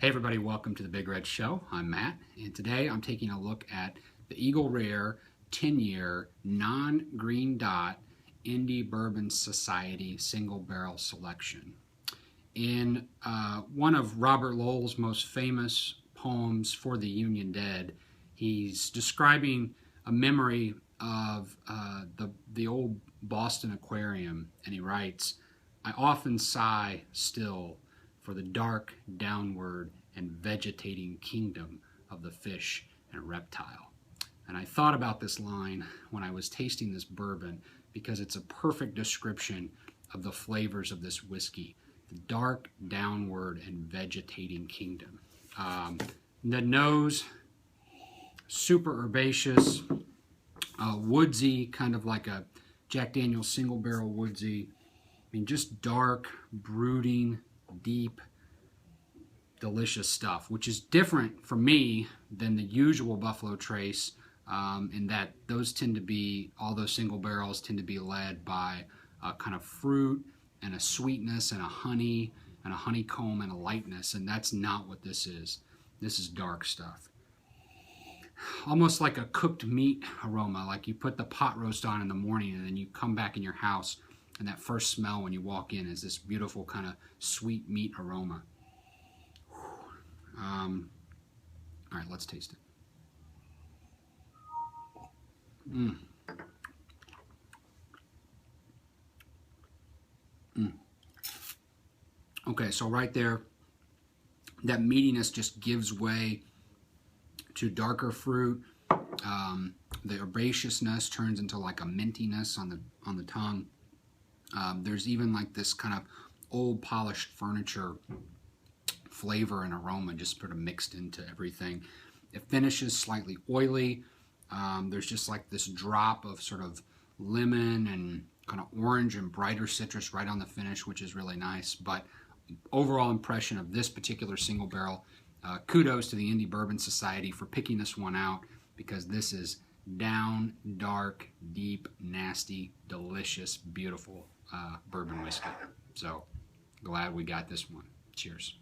Hey everybody, welcome to the Big Red Show. I'm Matt, and today I'm taking a look at the Eagle Rare 10-year non-green dot Indy Bourbon Society single barrel selection. In one of Robert Lowell's most famous poems, For the Union Dead, he's describing a memory of the old Boston Aquarium, and he writes, "I often sigh still for the dark, downward, and vegetating kingdom of the fish and reptile." And I thought about this line when I was tasting this bourbon because it's a perfect description of the flavors of this whiskey. The dark, downward, and vegetating kingdom. The nose, super herbaceous, woodsy, kind of like a Jack Daniel's single barrel woodsy. I mean, just dark, brooding, deep, delicious stuff, which is different for me than the usual Buffalo Trace, in that those tend to be, all those single barrels tend to be led by a kind of fruit and a sweetness and a honey and a honeycomb and a lightness, and that's not what this is. This is dark stuff. Almost like a cooked meat aroma, like you put the pot roast on in the morning and then you come back in your house and that first smell when you walk in is this beautiful kind of sweet meat aroma. All right, let's taste it. Okay, so right there, that meatiness just gives way to darker fruit. The herbaceousness turns into like a mintiness on the tongue. There's even like this kind of old polished furniture flavor and aroma just sort of mixed into everything. It finishes slightly oily. There's just like this drop of sort of lemon and kind of orange and brighter citrus right on the finish, which is really nice. But overall impression of this particular single barrel, kudos to the Indy Bourbon Society for picking this one out, because this is down, dark, deep, nasty, delicious, beautiful bourbon whiskey. So glad we got this one. Cheers.